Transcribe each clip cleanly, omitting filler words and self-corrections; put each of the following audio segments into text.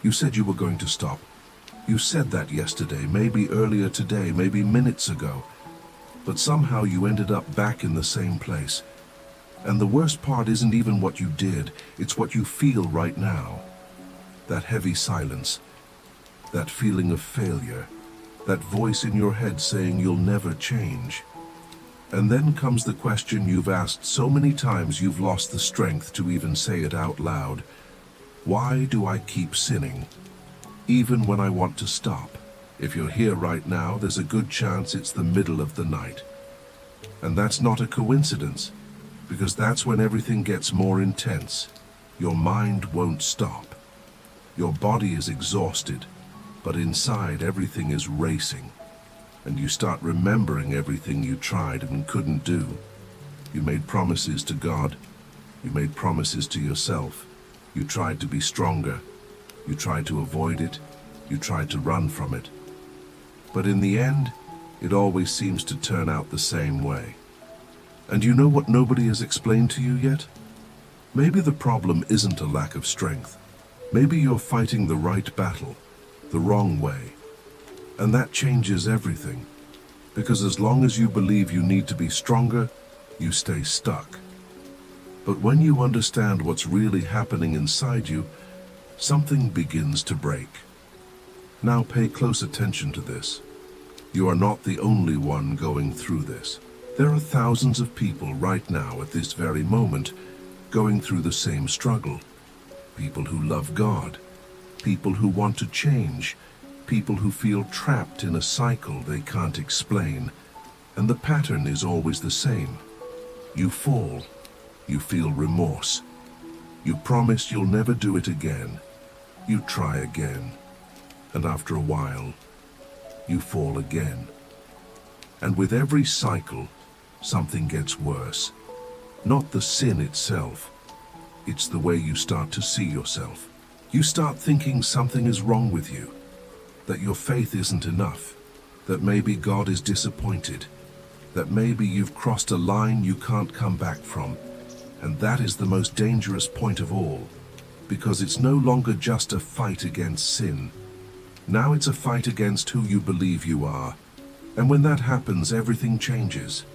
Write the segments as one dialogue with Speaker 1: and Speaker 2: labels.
Speaker 1: You said you were going to stop. You said that yesterday, maybe earlier today, maybe minutes ago. But somehow you ended up back in the same place. And the worst part isn't even what you did, it's what you feel right now. That heavy silence, that feeling of failure, that voice in your head saying you'll never change. And then comes the question you've asked so many times you've lost the strength to even say it out loud. Why do I keep sinning, even when I want to stop? If you're here right now, there's a good chance it's the middle of the night. And that's not a coincidence, because that's when everything gets more intense. Your mind won't stop. Your body is exhausted, but inside everything is racing. And you start remembering everything you tried and couldn't do. You made promises to God. You made promises to yourself. You tried to be stronger. You tried to avoid it. You tried to run from it. But in the end, it always seems to turn out the same way. And you know what nobody has explained to you yet? Maybe the problem isn't a lack of strength. Maybe you're fighting the right battle, the wrong way. And that changes everything. Because as long as you believe you need to be stronger, you stay stuck. But when you understand what's really happening inside you, something begins to break. Now pay close attention to this. You are not the only one going through this. There are thousands of people right now at this very moment going through the same struggle. People who love God, people who want to change, people who feel trapped in a cycle they can't explain. And the pattern is always the same. You fall, you feel remorse. You promise you'll never do it again. You try again. And after a while, you fall again. And with every cycle, something gets worse. Not the sin itself. It's the way you start to see yourself. You start thinking something is wrong with you, that your faith isn't enough, that maybe God is disappointed, that maybe you've crossed a line you can't come back from. And that is the most dangerous point of all, because it's no longer just a fight against sin. Now it's a fight against who you believe you are. And when that happens, everything changes.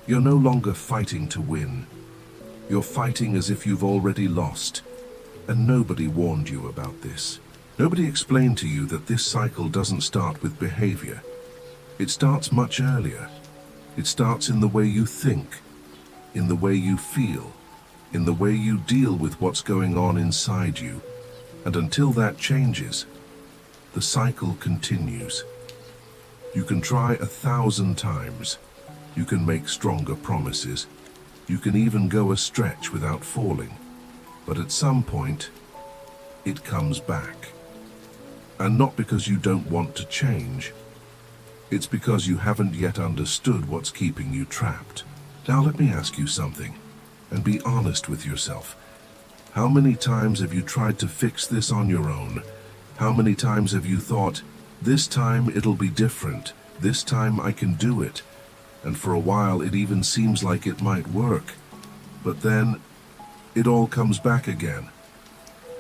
Speaker 1: You're no longer fighting to win. You're fighting as if you've already lost. And nobody warned you about this. Nobody explained to you that this cycle doesn't start with behavior. It starts much earlier. It starts in the way you think, in the way you feel, in the way you deal with what's going on inside you. And until that changes, the cycle continues. You can try 1,000 times. You can make stronger promises. You can even go a stretch without falling. But at some point, it comes back. And not because you don't want to change. It's because you haven't yet understood what's keeping you trapped. Now let me ask you something, and be honest with yourself. How many times have you tried to fix this on your own? How many times have you thought, this time it'll be different, this time I can do it? And for a while it even seems like it might work. But then, it all comes back again.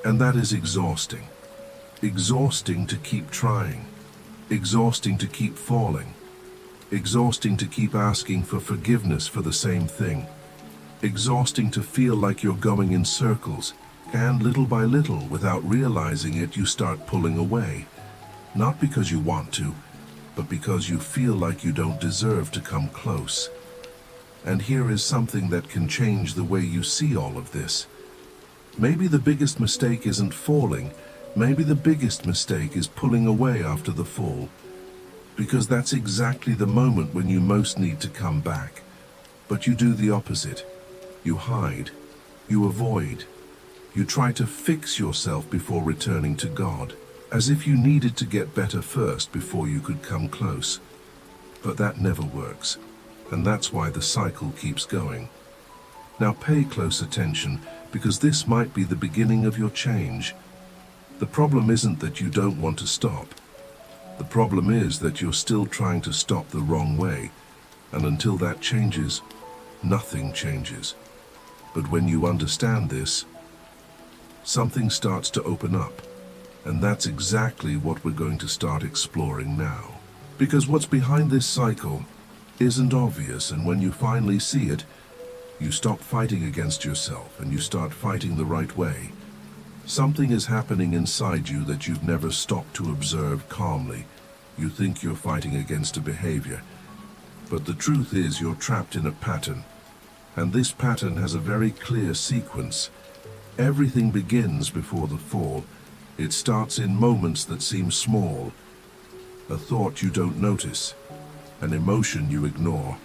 Speaker 1: And that is exhausting. Exhausting to keep trying. Exhausting to keep falling. Exhausting to keep asking for forgiveness for the same thing. Exhausting to feel like you're going in circles, and little by little, without realizing it, you start pulling away. Not because you want to, but because you feel like you don't deserve to come close. And here is something that can change the way you see all of this. Maybe the biggest mistake isn't falling. Maybe the biggest mistake is pulling away after the fall. Because that's exactly the moment when you most need to come back. But you do the opposite. You hide. You avoid. You try to fix yourself before returning to God, as if you needed to get better first before you could come close. But that never works, and that's why the cycle keeps going. Now pay close attention, because this might be the beginning of your change. The problem isn't that you don't want to stop. The problem is that you're still trying to stop the wrong way, and until that changes, nothing changes. But when you understand this, something starts to open up, And that's exactly what we're going to start exploring now. Because what's behind this cycle isn't obvious, and when you finally see it, you stop fighting against yourself and you start fighting the right way. Something is happening inside you that you've never stopped to observe calmly. You think you're fighting against a behavior, but the truth is you're trapped in a pattern. And this pattern has a very clear sequence. Everything begins before the fall. It starts in moments that seem small. A thought you don't notice, an emotion you ignore,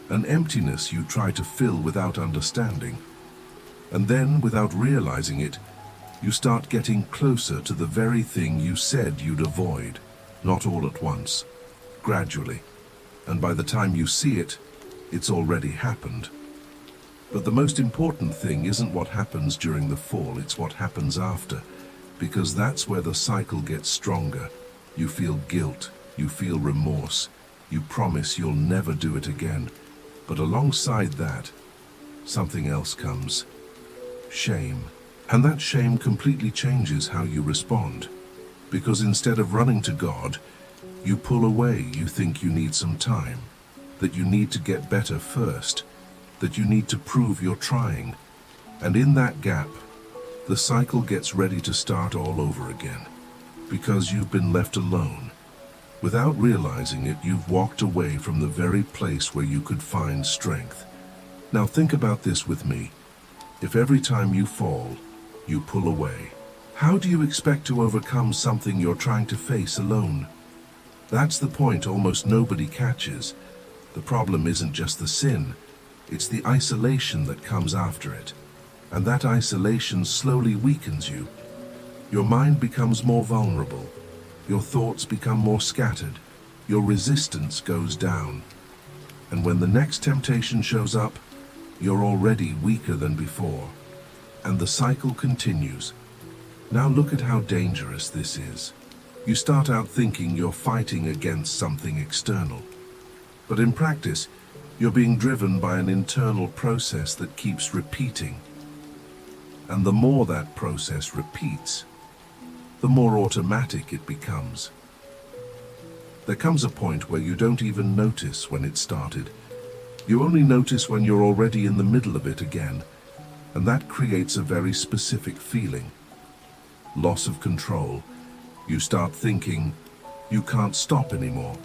Speaker 1: an emptiness you try to fill without understanding. And then, without realizing it, you start getting closer to the very thing you said you'd avoid. Not all at once, gradually. And by the time you see it, it's already happened. But the most important thing isn't what happens during the fall, it's what happens after. Because that's where the cycle gets stronger. You feel guilt, you feel remorse, you promise you'll never do it again. But alongside that, something else comes. Shame. And that shame completely changes how you respond. Because instead of running to God, you pull away. You think you need some time, that you need to get better first, that you need to prove you're trying. And in that gap, the cycle gets ready to start all over again. Because you've been left alone. Without realizing it, you've walked away from the very place where you could find strength. Now think about this with me. If every time you fall, you pull away, how do you expect to overcome something you're trying to face alone? That's the point almost nobody catches. The problem isn't just the sin, it's the isolation that comes after it. And that isolation slowly weakens you. Your mind becomes more vulnerable. Your thoughts become more scattered. Your resistance goes down. And when the next temptation shows up, you're already weaker than before. And the cycle continues. Now look at how dangerous this is. You start out thinking you're fighting against something external. But in practice, you're being driven by an internal process that keeps repeating. And the more that process repeats, the more automatic it becomes. There comes a point where you don't even notice when it started. You only notice when you're already in the middle of it again, and that creates a very specific feeling. Loss of control. You start thinking you can't stop anymore,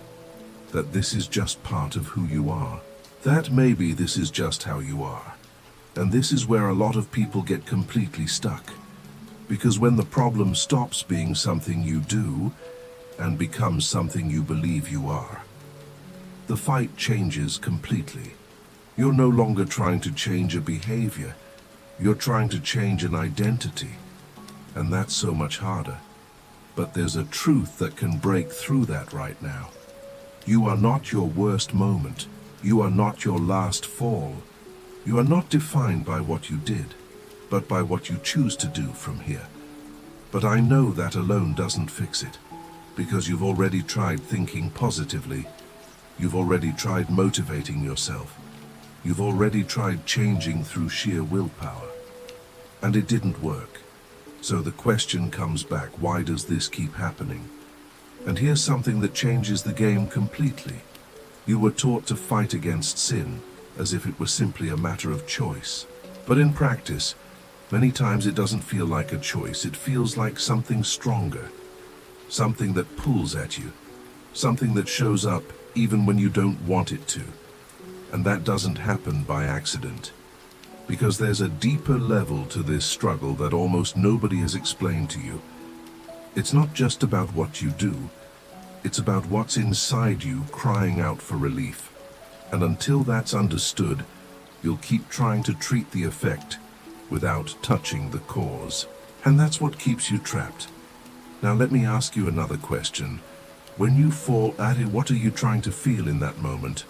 Speaker 1: that this is just part of who you are, that maybe this is just how you are. And this is where a lot of people get completely stuck. Because when the problem stops being something you do and becomes something you believe you are, the fight changes completely. You're no longer trying to change a behavior, you're trying to change an identity. And that's so much harder. But there's a truth that can break through that right now. You are not your worst moment. You are not your last fall. You are not defined by what you did, but by what you choose to do from here. But I know that alone doesn't fix it, because you've already tried thinking positively. You've already tried motivating yourself. You've already tried changing through sheer willpower. And it didn't work. So the question comes back, why does this keep happening? And here's something that changes the game completely. You were taught to fight against sin, as if it were simply a matter of choice. But in practice, many times it doesn't feel like a choice. It feels like something stronger, something that pulls at you, something that shows up even when you don't want it to. And that doesn't happen by accident, because there's a deeper level to this struggle that almost nobody has explained to you. It's not just about what you do, it's about what's inside you crying out for relief. And until that's understood, you'll keep trying to treat the effect without touching the cause. And that's what keeps you trapped. Now let me ask you another question. When you fall at it, what are you trying to feel in that moment?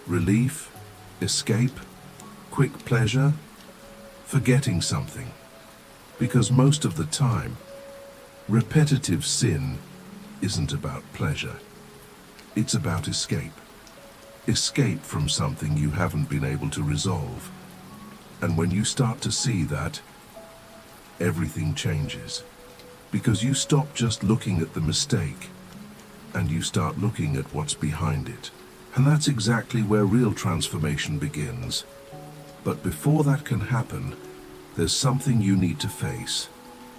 Speaker 1: Relief? Escape? Quick pleasure? Forgetting something? Because most of the time, repetitive sin isn't about pleasure. It's about escape. Escape from something you haven't been able to resolve. And when you start to see that, everything changes. Because you stop just looking at the mistake, and you start looking at what's behind it. And that's exactly where real transformation begins. But before that can happen, there's something you need to face.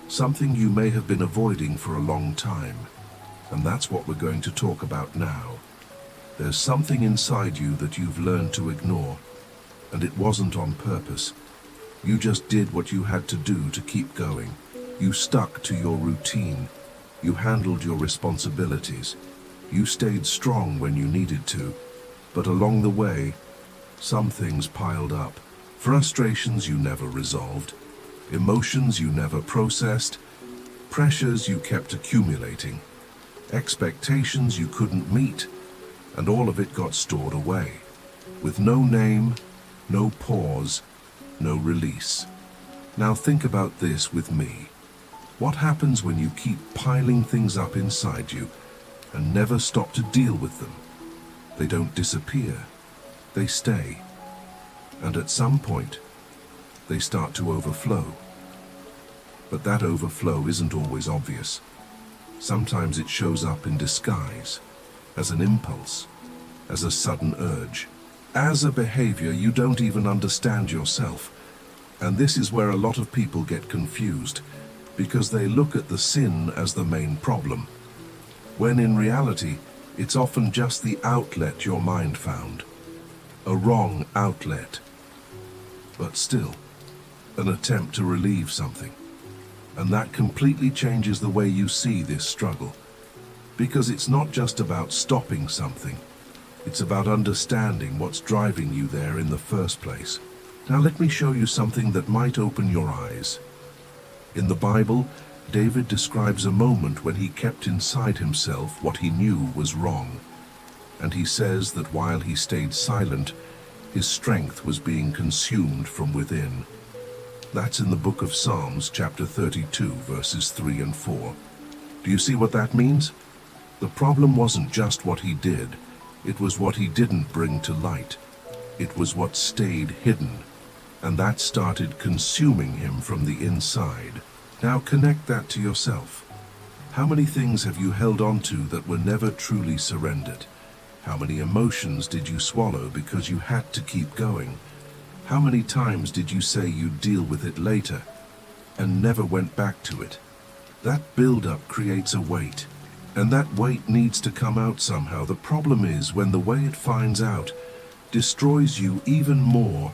Speaker 1: Something you may have been avoiding for a long time. And that's what we're going to talk about now. There's something inside you that you've learned to ignore. And it wasn't on purpose. You just did what you had to do to keep going. You stuck to your routine. You handled your responsibilities. You stayed strong when you needed to. But along the way, some things piled up. Frustrations you never resolved. Emotions you never processed. Pressures you kept accumulating. Expectations you couldn't meet. And all of it got stored away. With no name, no pause, no release. Now think about this with me. What happens when you keep piling things up inside you and never stop to deal with them? They don't disappear. They stay. And at some point, they start to overflow. But that overflow isn't always obvious. Sometimes it shows up in disguise, as an impulse, as a sudden urge, as a behavior you don't even understand yourself. And this is where a lot of people get confused, because they look at the sin as the main problem, when in reality, it's often just the outlet your mind found. A wrong outlet. But still, an attempt to relieve something. And that completely changes the way you see this struggle. Because it's not just about stopping something. It's about understanding what's driving you there in the first place. Now let me show you something that might open your eyes. In the Bible, David describes a moment when he kept inside himself what he knew was wrong. And he says that while he stayed silent, his strength was being consumed from within. That's in the book of Psalms, chapter 32, verses 3 and 4. Do you see what that means? The problem wasn't just what he did, it was what he didn't bring to light. It was what stayed hidden, and that started consuming him from the inside. Now connect that to yourself. How many things have you held on to that were never truly surrendered? How many emotions did you swallow because you had to keep going? How many times did you say you'd deal with it later and never went back to it? That build-up creates a weight, and that weight needs to come out somehow. The problem is when the way it finds out destroys you even more,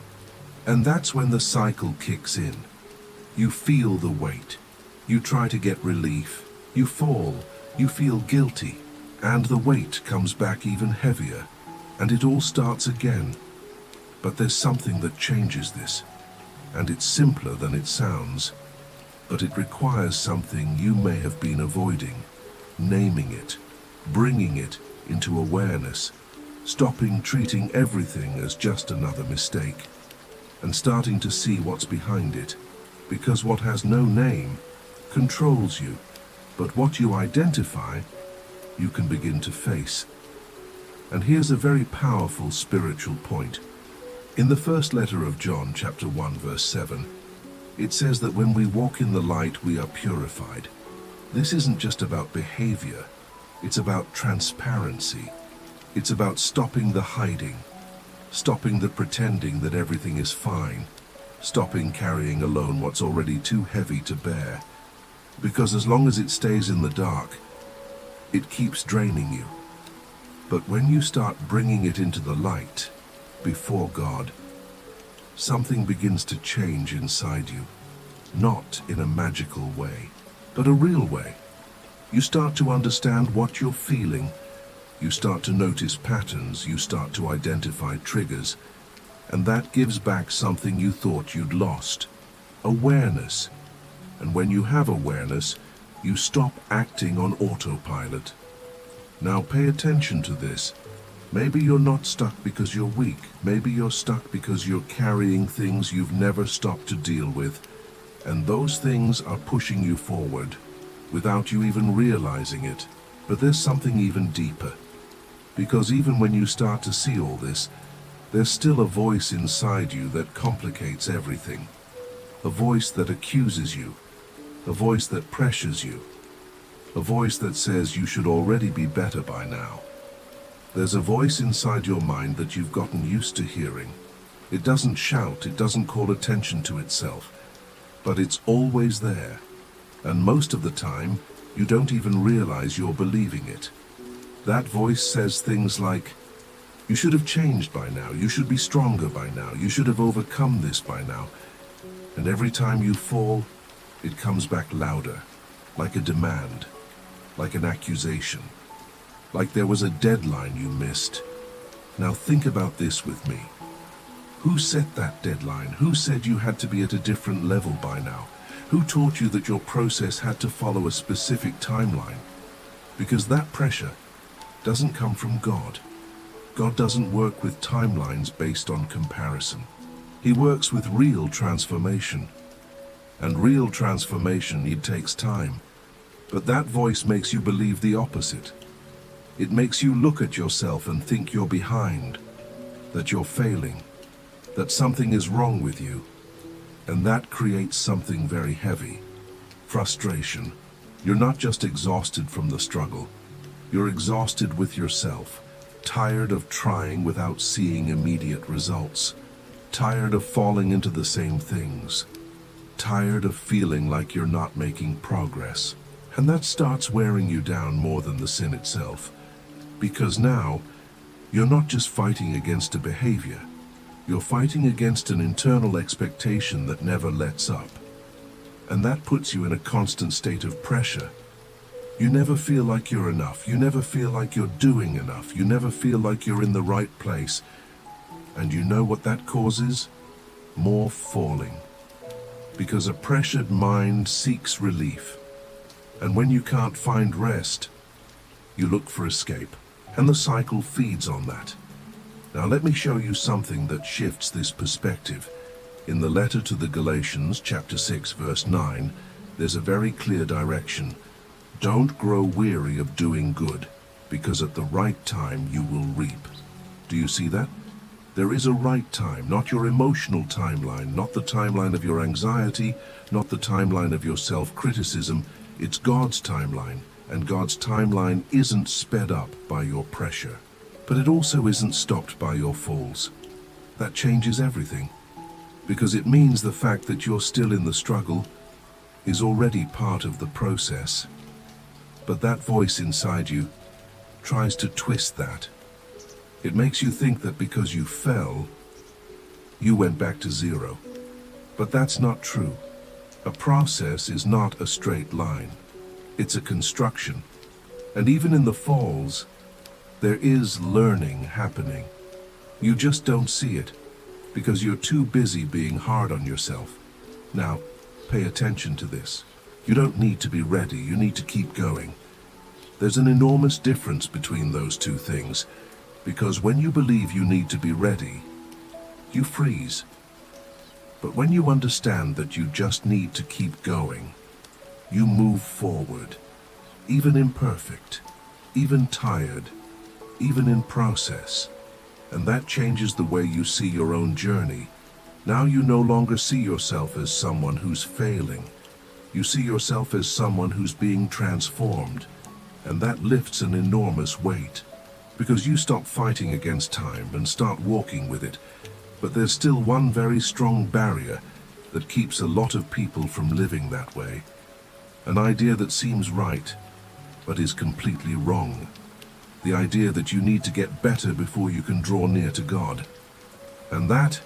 Speaker 1: and that's when the cycle kicks in. You feel the weight. You try to get relief. You fall. You feel guilty. And the weight comes back even heavier. And it all starts again. But there's something that changes this. And it's simpler than it sounds. But it requires something you may have been avoiding. Naming it. Bringing it into awareness. Stopping treating everything as just another mistake. And starting to see what's behind it. Because what has no name controls you, but what you identify, you can begin to face. And here's a very powerful spiritual point. In the first letter of John, chapter 1, verse 7, it says that when we walk in the light, we are purified. This isn't just about behavior, it's about transparency. It's about stopping the hiding, stopping the pretending that everything is fine, stopping carrying alone what's already too heavy to bear. Because as long as it stays in the dark, it keeps draining you. But when you start bringing it into the light, before God, something begins to change inside you. Not in a magical way, but a real way. You start to understand what you're feeling. You start to notice patterns. You start to identify triggers. And that gives back something you thought you'd lost. Awareness. And when you have awareness, you stop acting on autopilot. Now pay attention to this. Maybe you're not stuck because you're weak. Maybe you're stuck because you're carrying things you've never stopped to deal with. And those things are pushing you forward, without you even realizing it. But there's something even deeper. Because even when you start to see all this, there's still a voice inside you that complicates everything. A voice that accuses you. a voice that pressures you, a voice that says you should already be better by now. There's a voice inside your mind that you've gotten used to hearing. It doesn't shout, it doesn't call attention to itself, but it's always there, and most of the time, you don't even realize you're believing it. That voice says things like, you should have changed by now, you should be stronger by now, you should have overcome this by now. And every time you fall, it comes back louder, like a demand, like an accusation, like there was a deadline you missed. Now think about this with me. Who set that deadline? Who said you had to be at a different level by now? Who taught you that your process had to follow a specific timeline? Because that pressure doesn't come from God. God doesn't work with timelines based on comparison. He works with real transformation. And real transformation, it takes time. But that voice makes you believe the opposite. It makes you look at yourself and think you're behind, that you're failing, that something is wrong with you. And that creates something very heavy. Frustration. You're not just exhausted from the struggle. You're exhausted with yourself. Tired of trying without seeing immediate results. Tired of falling into the same things. Tired of feeling like you're not making progress. And that starts wearing you down more than the sin itself. Because now, you're not just fighting against a behavior. You're fighting against an internal expectation that never lets up. And that puts you in a constant state of pressure. You never feel like you're enough. You never feel like you're doing enough. You never feel like you're in the right place. And you know what that causes? More falling. Because a pressured mind seeks relief. And when you can't find rest, you look for escape. And the cycle feeds on that. Now let me show you something that shifts this perspective. In the letter to the Galatians, chapter 6, verse 9, there's a very clear direction. Don't grow weary of doing good, because at the right time you will reap. Do you see that? There is a right time, not your emotional timeline, not the timeline of your anxiety, not the timeline of your self-criticism. It's God's timeline, and God's timeline isn't sped up by your pressure. But it also isn't stopped by your falls. That changes everything, because it means the fact that you're still in the struggle is already part of the process. But that voice inside you tries to twist that. It makes you think that because you fell, you went back to zero. But that's not true. A process is not a straight line. It's a construction. And even in the falls, there is learning happening. You just don't see it, because you're too busy being hard on yourself. Now, pay attention to this. You don't need to be ready, you need to keep going. There's an enormous difference between those two things, because when you believe you need to be ready, you freeze. But when you understand that you just need to keep going, you move forward, even imperfect, even tired, even in process. And that changes the way you see your own journey. Now you no longer see yourself as someone who's failing. You see yourself as someone who's being transformed. And that lifts an enormous weight. Because you stop fighting against time and start walking with it. But there's still one very strong barrier that keeps a lot of people from living that way. An idea that seems right, but is completely wrong. The idea that you need to get better before you can draw near to God. And that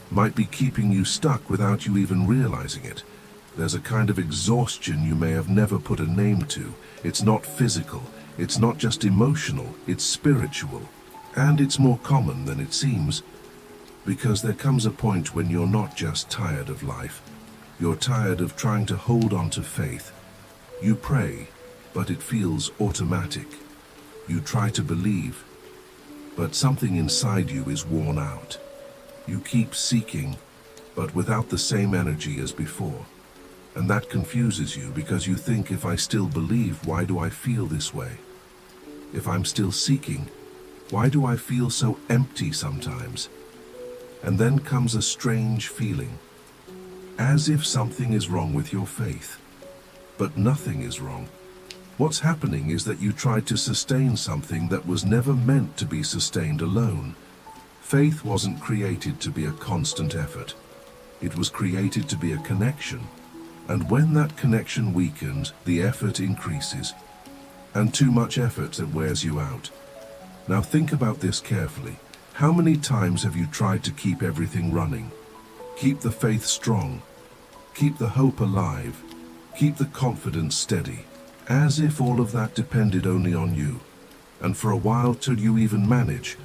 Speaker 1: might be keeping you stuck without you even realizing it. There's a kind of exhaustion you may have never put a name to. It's not physical, it's not just emotional, it's spiritual. And it's more common than it seems, because there comes a point when you're not just tired of life. You're tired of trying to hold on to faith. You pray, but it feels automatic. You try to believe, but something inside you is worn out. You keep seeking, but without the same energy as before. And that confuses you because you think, if I still believe, why do I feel this way? If I'm still seeking, why do I feel so empty sometimes? And then comes a strange feeling, as if something is wrong with your faith. But nothing is wrong. What's happening is that you tried to sustain something that was never meant to be sustained alone. Faith wasn't created to be a constant effort. It was created to be a connection. And when that connection weakens, the effort increases. And too much effort, it wears you out. Now think about this carefully. How many times have you tried to keep everything running? Keep the faith strong. Keep the hope alive. Keep the confidence steady. As if all of that depended only on you. And for a while till you even manage.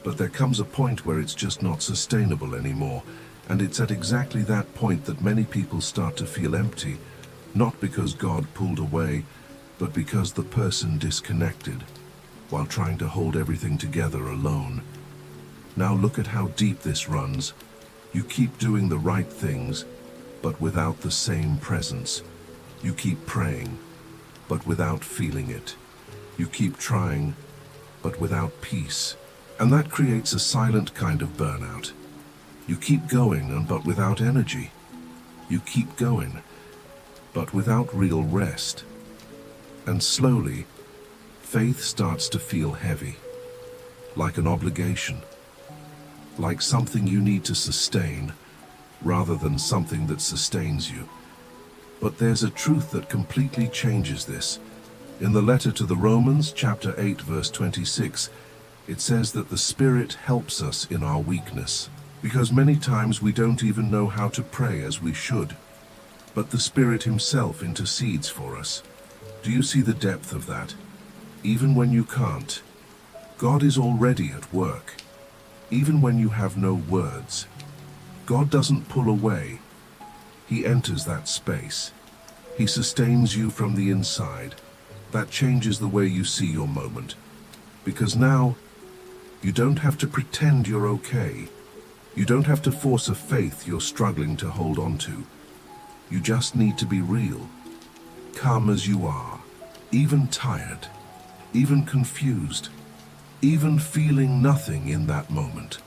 Speaker 1: But there comes a point where it's just not sustainable anymore. And it's at exactly that point that many people start to feel empty. Not because God pulled away, but because the person disconnected, while trying to hold everything together alone. Now look at how deep this runs. You keep doing the right things, but without the same presence. You keep praying, but without feeling it. You keep trying, but without peace. And that creates a silent kind of burnout. You keep going, but without energy. You keep going, but without real rest. And slowly, faith starts to feel heavy, like an obligation, like something you need to sustain, rather than something that sustains you. But there's a truth that completely changes this. In the letter to the Romans, chapter 8, verse 26, it says that the Spirit helps us in our weakness, because many times we don't even know how to pray as we should. But the Spirit Himself intercedes for us. Do you see the depth of that? Even when you can't, God is already at work. Even when you have no words, God doesn't pull away. He enters that space. He sustains you from the inside. That changes the way you see your moment. Because now, you don't have to pretend you're okay. You don't have to force a faith you're struggling to hold on to. You just need to be real. Come as you are, even tired, even confused, even feeling nothing in that moment.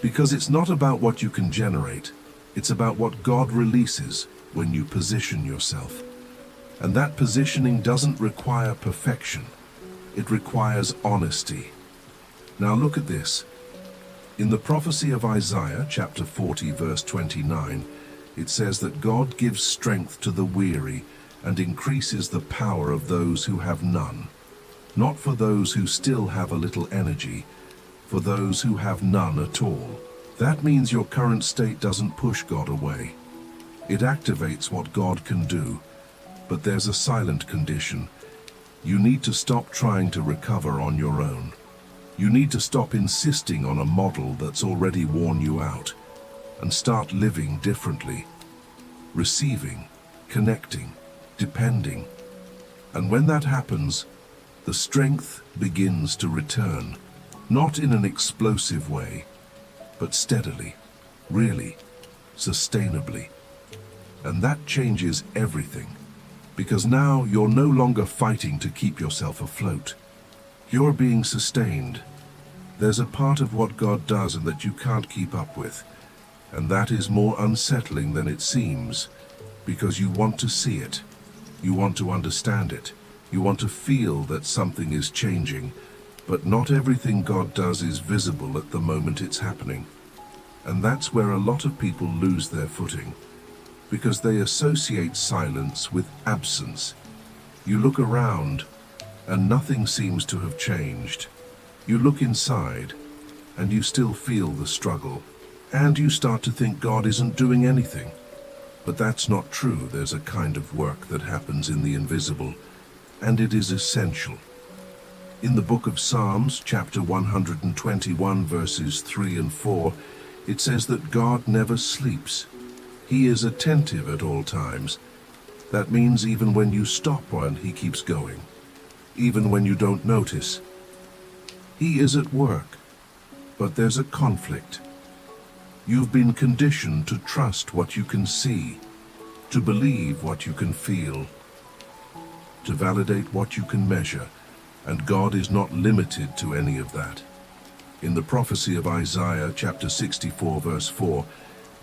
Speaker 1: Because it's not about what you can generate, it's about what God releases when you position yourself. And that positioning doesn't require perfection, it requires honesty. Now look at this. In the prophecy of Isaiah, chapter 40, verse 29, it says that God gives strength to the weary and increases the power of those who have none. Not for those who still have a little energy, for those who have none at all. That means your current state doesn't push God away. It activates what God can do. But there's a silent condition. You need to stop trying to recover on your own. You need to stop insisting on a model that's already worn you out and start living differently, receiving, connecting, depending. And when that happens, the strength begins to return, not in an explosive way, but steadily, really, sustainably. And that changes everything, because now you're no longer fighting to keep yourself afloat. You're being sustained. There's a part of what God does and that you can't keep up with, and that is more unsettling than it seems, because you want to see it, you want to understand it, you want to feel that something is changing, but not everything God does is visible at the moment it's happening. And that's where a lot of people lose their footing, because they associate silence with absence. You look around, and nothing seems to have changed. You look inside, and you still feel the struggle, and you start to think God isn't doing anything. But that's not true. There's a kind of work that happens in the invisible, and it is essential. In the book of Psalms, chapter 121, verses 3 and 4, it says that God never sleeps. He is attentive at all times. That means even when you stop one, He keeps going. Even when you don't notice. He is at work, but there's a conflict. You've been conditioned to trust what you can see, to believe what you can feel, to validate what you can measure, and God is not limited to any of that. In the prophecy of Isaiah, chapter 64, verse 4,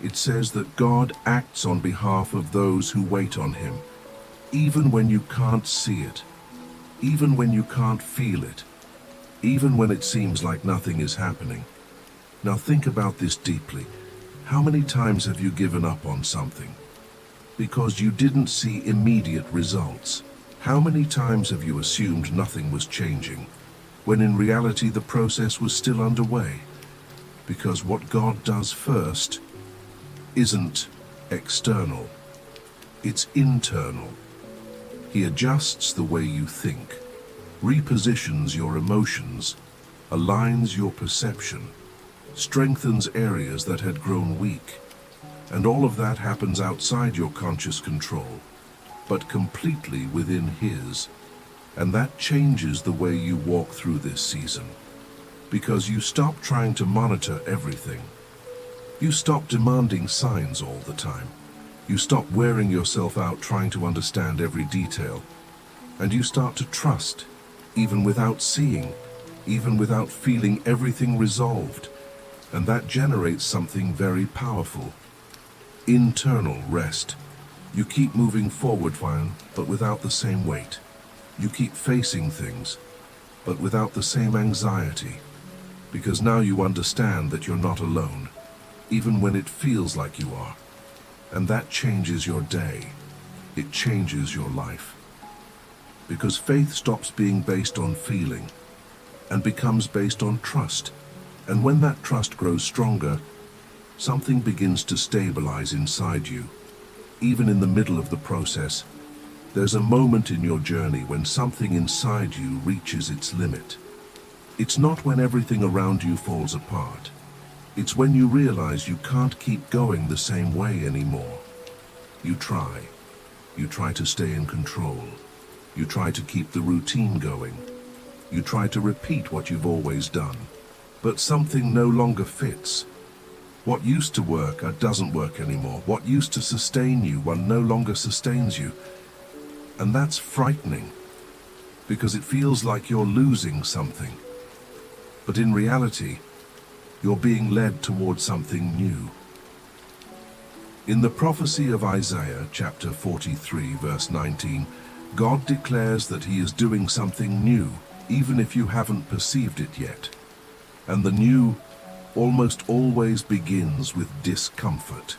Speaker 1: it says that God acts on behalf of those who wait on Him. even when you can't see it, even when you can't feel it, even when it seems like nothing is happening. Now think about this deeply. How many times have you given up on something because you didn't see immediate results? How many times have you assumed nothing was changing, when in reality the process was still underway? Because what God does first isn't external, it's internal. He adjusts the way you think, repositions your emotions, aligns your perception, strengthens areas that had grown weak. And all of that happens outside your conscious control, but completely within His. And that changes the way you walk through this season, because you stop trying to monitor everything. You stop demanding signs all the time. You stop wearing yourself out trying to understand every detail. And you start to trust, even without seeing, even without feeling everything resolved. And that generates something very powerful. Internal rest. You keep moving forward fine, but without the same weight. You keep facing things, but without the same anxiety. Because now you understand that you're not alone, even when it feels like you are. And that changes your day. It changes your life. Because faith stops being based on feeling and becomes based on trust. And when that trust grows stronger, something begins to stabilize inside you. Even in the middle of the process, there's a moment in your journey when something inside you reaches its limit. It's not when everything around you falls apart. It's when you realize you can't keep going the same way anymore. You try. You try to stay in control. You try to keep the routine going. You try to repeat what you've always done. But something no longer fits. What used to work doesn't work anymore. What used to sustain you no longer sustains you. And that's frightening, because it feels like you're losing something. But in reality, you're being led towards something new. In the prophecy of Isaiah, chapter 43, verse 19, God declares that He is doing something new, even if you haven't perceived it yet. And the new almost always begins with discomfort.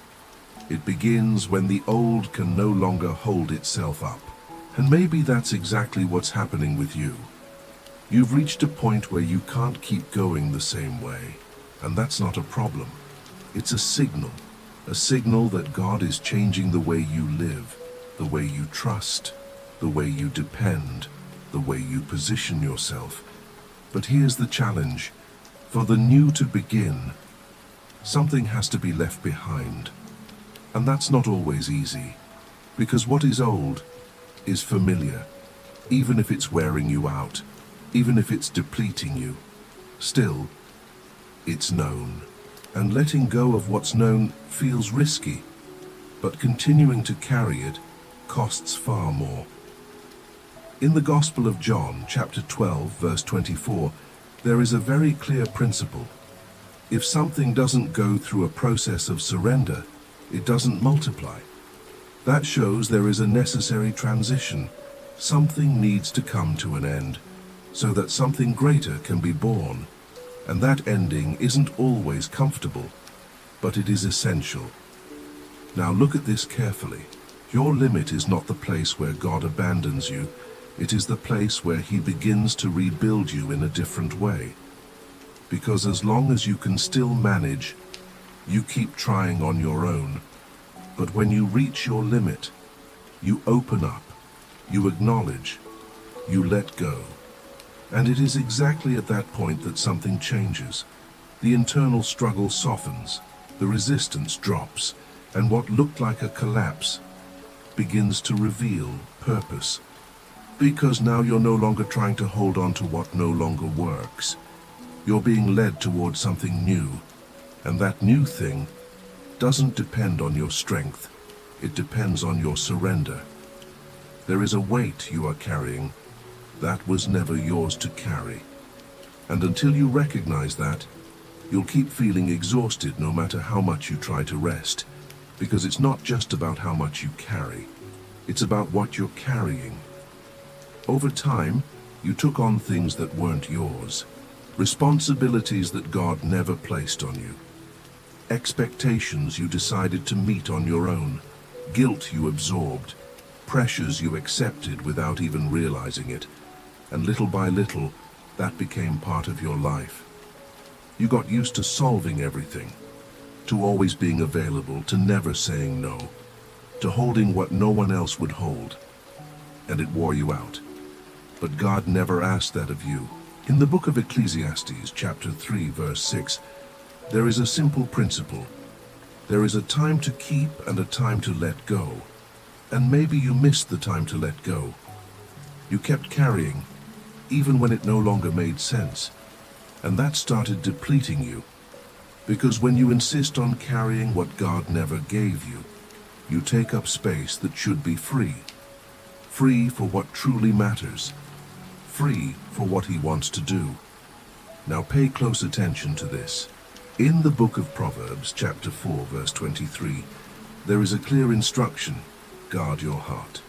Speaker 1: It begins when the old can no longer hold itself up. And maybe that's exactly what's happening with you. You've reached a point where you can't keep going the same way. And that's not a problem. It's a signal that God is changing the way you live, the way you trust, the way you depend, the way you position yourself. But here's the challenge. For the new to begin, something has to be left behind. And that's not always easy, because what is old is familiar, even if it's wearing you out, even if it's depleting you. Still, it's known. And letting go of what's known feels risky, but continuing to carry it costs far more. In the Gospel of John, chapter 12, verse 24, there is a very clear principle. If something doesn't go through a process of surrender, it doesn't multiply. That shows there is a necessary transition. Something needs to come to an end, so that something greater can be born. And that ending isn't always comfortable, but it is essential. Now look at this carefully. Your limit is not the place where God abandons you. It is the place where He begins to rebuild you in a different way. Because as long as you can still manage, you keep trying on your own. But when you reach your limit, you open up, you acknowledge, you let go. And it is exactly at that point that something changes. The internal struggle softens, the resistance drops, and what looked like a collapse begins to reveal purpose. Because now you're no longer trying to hold on to what no longer works. You're being led towards something new, and that new thing doesn't depend on your strength. It depends on your surrender. There is a weight you are carrying that was never yours to carry. And until you recognize that, you'll keep feeling exhausted no matter how much you try to rest, because it's not just about how much you carry. It's about what you're carrying. Over time, you took on things that weren't yours, responsibilities that God never placed on you, expectations you decided to meet on your own, guilt you absorbed, pressures you accepted without even realizing it, and little by little, that became part of your life. You got used to solving everything, to always being available, to never saying no, to holding what no one else would hold, and it wore you out. But God never asked that of you. In the book of Ecclesiastes, chapter 3, verse 6, there is a simple principle. There is a time to keep and a time to let go. And maybe you missed the time to let go. You kept carrying, even when it no longer made sense. And that started depleting you. Because when you insist on carrying what God never gave you, you take up space that should be free. Free for what truly matters. Free for what He wants to do. Now pay close attention to this. In the book of Proverbs, chapter 4, verse 23, there is a clear instruction: guard your heart.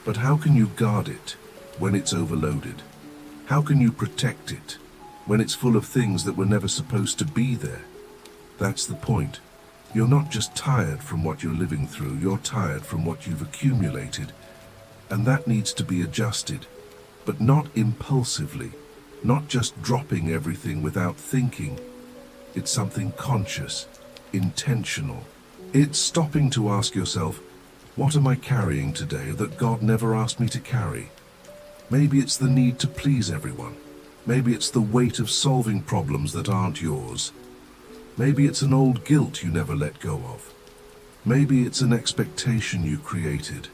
Speaker 1: But how can you guard it when it's overloaded? How can you protect it when it's full of things that were never supposed to be there? That's the point. You're not just tired from what you're living through, you're tired from what you've accumulated. And that needs to be adjusted, but not impulsively, not just dropping everything without thinking. It's something conscious, intentional. It's stopping to ask yourself, what am I carrying today that God never asked me to carry? Maybe it's the need to please everyone. Maybe it's the weight of solving problems that aren't yours. Maybe it's an old guilt you never let go of. Maybe it's an expectation you created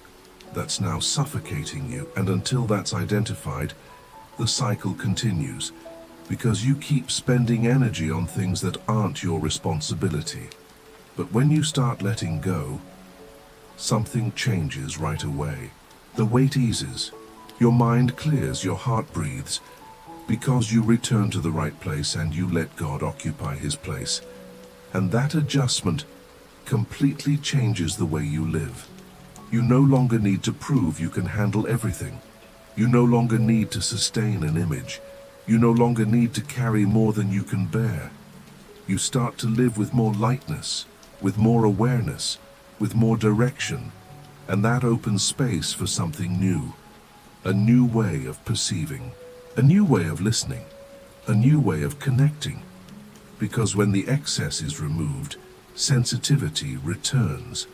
Speaker 1: that's now suffocating you, and until that's identified, the cycle continues, because you keep spending energy on things that aren't your responsibility. But when you start letting go, something changes right away. The weight eases, your mind clears, your heart breathes, because you return to the right place and you let God occupy His place. And that adjustment completely changes the way you live. You no longer need to prove you can handle everything. You no longer need to sustain an image. You no longer need to carry more than you can bear. You start to live with more lightness, with more awareness, with more direction, and that opens space for something new. A new way of perceiving, a new way of listening, a new way of connecting. Because when the excess is removed, sensitivity returns.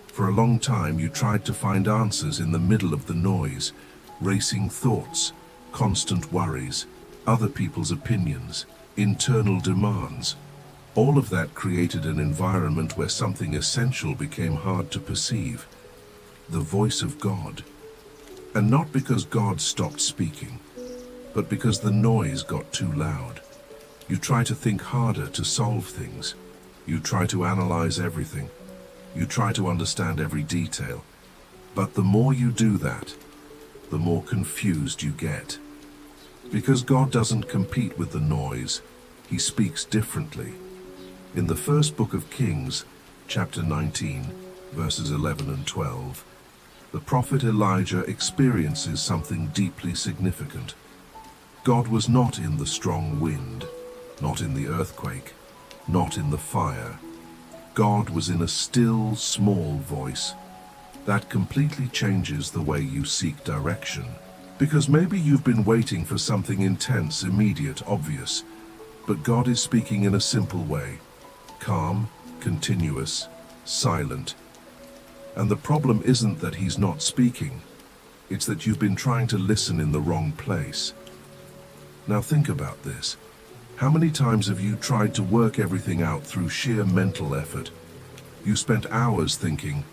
Speaker 1: For a long time you tried to find answers in the middle of the noise, racing thoughts, constant worries, other people's opinions, internal demands. All of that created an environment where something essential became hard to perceive: the voice of God. And not because God stopped speaking, but because the noise got too loud. You try to think harder to solve things. You try to analyze everything. You try to understand every detail. But the more you do that, the more confused you get. Because God doesn't compete with the noise, He speaks differently. In the first book of Kings, chapter 19, verses 11 and 12, the prophet Elijah experiences something deeply significant. God was not in the strong wind, not in the earthquake, not in the fire. God was in a still, small voice. That completely changes the way you seek direction. Because maybe you've been waiting for something intense, immediate, obvious, but God is speaking in a simple way. Calm, continuous, silent. And the problem isn't that He's not speaking. It's that you've been trying to listen in the wrong place. Now think about this. How many times have you tried to work everything out through sheer mental effort? You spent hours thinking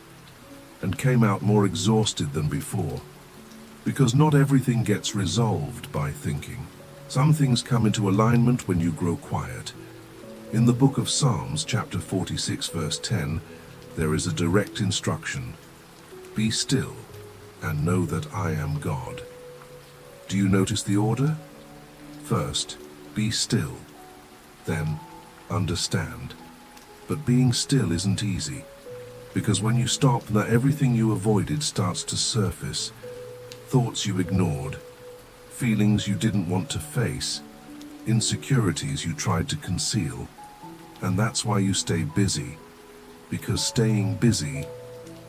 Speaker 1: and came out more exhausted than before. Because not everything gets resolved by thinking. Some things come into alignment when you grow quiet. In the book of Psalms, chapter 46, verse 10, there is a direct instruction: be still and know that I am God. Do you notice the order? First, be still, then understand. But being still isn't easy. Because when you stop, now everything you avoided starts to surface. Thoughts you ignored, feelings you didn't want to face, insecurities you tried to conceal. And that's why you stay busy, because staying busy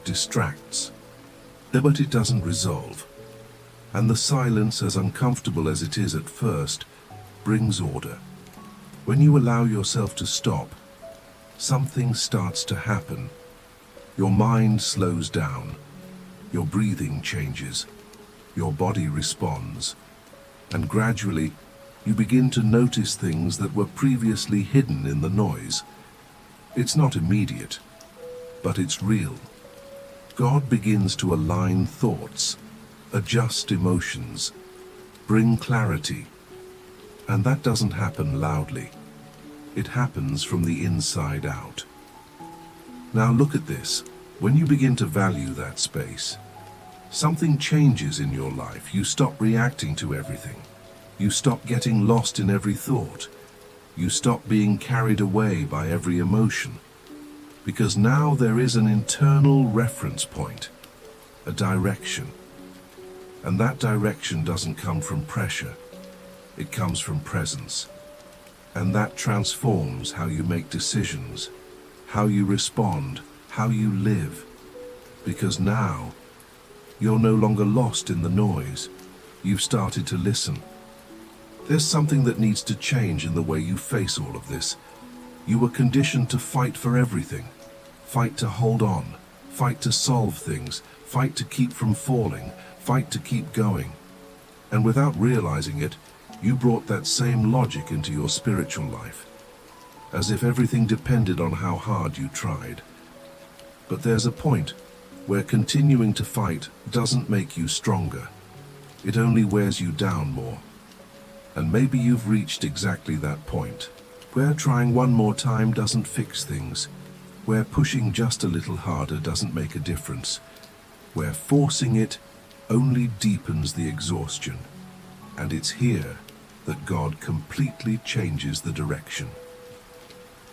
Speaker 1: distracts. But it doesn't resolve. And the silence, as uncomfortable as it is at first, brings order. When you allow yourself to stop, something starts to happen. Your mind slows down, your breathing changes, your body responds, and gradually you begin to notice things that were previously hidden in the noise. It's not immediate, but it's real. God begins to align thoughts, adjust emotions, bring clarity. And that doesn't happen loudly. It happens from the inside out. Now look at this. When you begin to value that space, something changes in your life. You stop reacting to everything. You stop getting lost in every thought. You stop being carried away by every emotion. Because now there is an internal reference point, a direction. And that direction doesn't come from pressure. It comes from presence. And that transforms how you make decisions, how you respond, how you live. Because now, you're no longer lost in the noise. You've started to listen. There's something that needs to change in the way you face all of this. You were conditioned to fight for everything. Fight to hold on. Fight to solve things. Fight to keep from falling. Fight to keep going. And without realizing it, you brought that same logic into your spiritual life, as if everything depended on how hard you tried. But there's a point where continuing to fight doesn't make you stronger. It only wears you down more. And maybe you've reached exactly that point, where trying one more time doesn't fix things, where pushing just a little harder doesn't make a difference, where forcing it only deepens the exhaustion. And it's here that God completely changes the direction.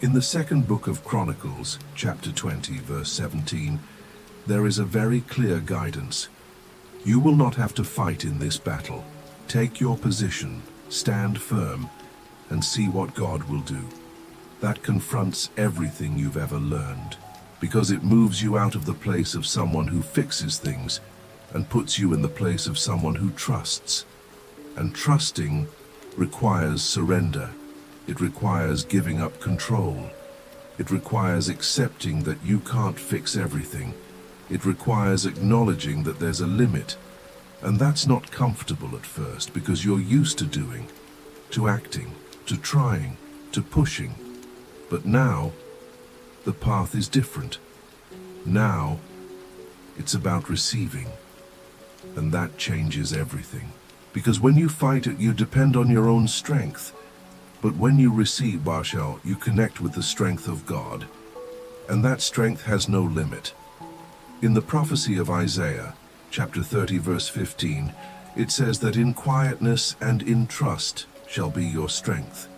Speaker 1: In the second book of Chronicles, chapter 20, verse 17, there is a very clear guidance. You will not have to fight in this battle. Take your position, stand firm, and see what God will do. That confronts everything you've ever learned, because it moves you out of the place of someone who fixes things and puts you in the place of someone who trusts. And trusting requires surrender. It requires giving up control. It requires accepting that you can't fix everything. It requires acknowledging that there's a limit. And that's not comfortable at first, because you're used to doing, to acting, to trying, to pushing. But now, the path is different. Now, it's about receiving. And that changes everything. Because when you fight it, you depend on your own strength. But when you receive Bashal, you connect with the strength of God. And that strength has no limit. In the prophecy of Isaiah, chapter 30, verse 15, it says that in quietness and in trust shall be your strength.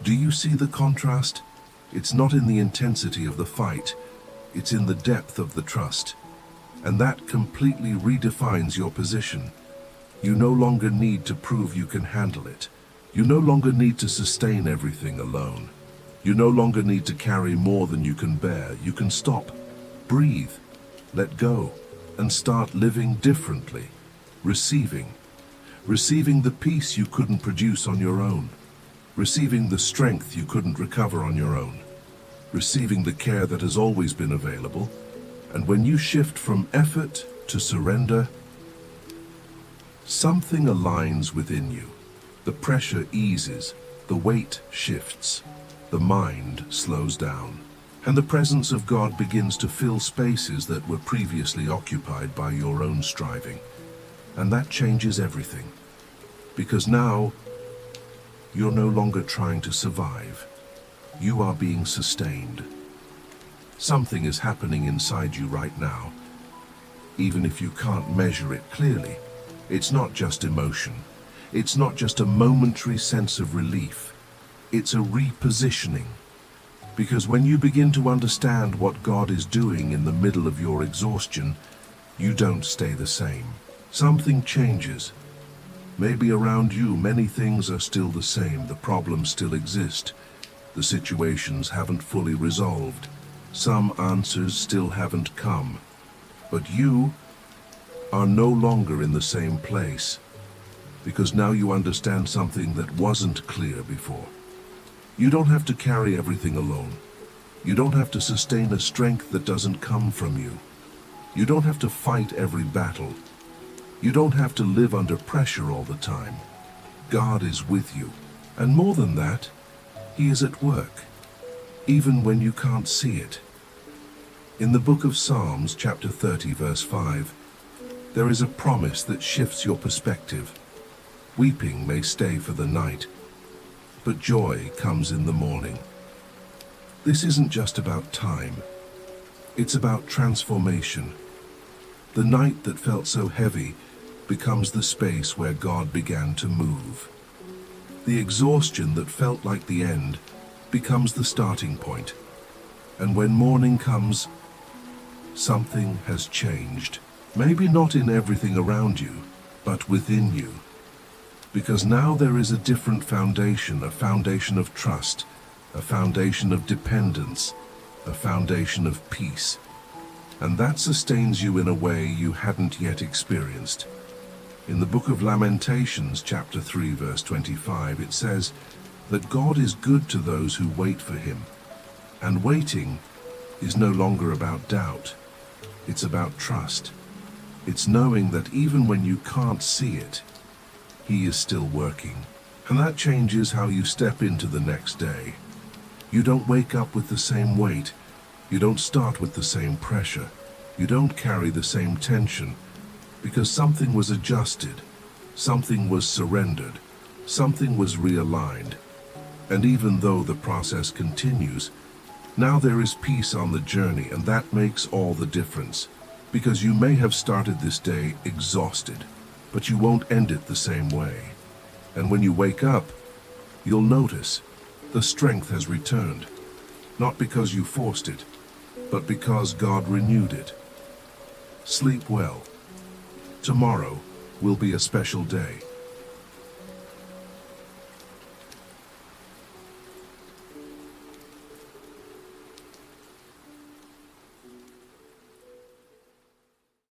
Speaker 1: Do you see the contrast? It's not in the intensity of the fight, it's in the depth of the trust. And that completely redefines your position. You no longer need to prove you can handle it. You no longer need to sustain everything alone. You no longer need to carry more than you can bear. You can stop, breathe, let go, and start living differently, receiving the peace you couldn't produce on your own, receiving the strength you couldn't recover on your own, receiving the care that has always been available. And when you shift from effort to surrender, something aligns within you. The pressure eases, the weight shifts, the mind slows down, and the presence of God begins to fill spaces that were previously occupied by your own striving. And that changes everything. Because now, you're no longer trying to survive. You are being sustained. Something is happening inside you right now. Even if you can't measure it clearly, it's not just emotion. It's not just a momentary sense of relief. It's a repositioning. Because when you begin to understand what God is doing in the middle of your exhaustion, you don't stay the same. Something changes. Maybe around you many things are still the same, the problems still exist, the situations haven't fully resolved, some answers still haven't come, but you are no longer in the same place, because now you understand something that wasn't clear before. You don't have to carry everything alone. You don't have to sustain a strength that doesn't come from you. You don't have to fight every battle. You don't have to live under pressure all the time. God is with you. And more than that, He is at work, even when you can't see it. In the book of Psalms, chapter 30, verse 5, there is a promise that shifts your perspective. Weeping may stay for the night, but joy comes in the morning. This isn't just about time. It's about transformation. The night that felt so heavy becomes the space where God began to move. The exhaustion that felt like the end becomes the starting point. And when morning comes, something has changed. Maybe not in everything around you, but within you. Because now there is a different foundation, a foundation of trust, a foundation of dependence, a foundation of peace. And that sustains you in a way you hadn't yet experienced. In the book of Lamentations, chapter 3, verse 25, it says that God is good to those who wait for Him. And waiting is no longer about doubt. It's about trust. It's knowing that even when you can't see it, He is still working. And that changes how you step into the next day. You don't wake up with the same weight. You don't start with the same pressure. You don't carry the same tension, because something was adjusted, something was surrendered, something was realigned. And even though the process continues, now there is peace on the journey, and that makes all the difference. Because you may have started this day exhausted, but you won't end it the same way. And when you wake up, you'll notice the strength has returned, not because you forced it, but because God renewed it. Sleep well. Tomorrow will be a special day.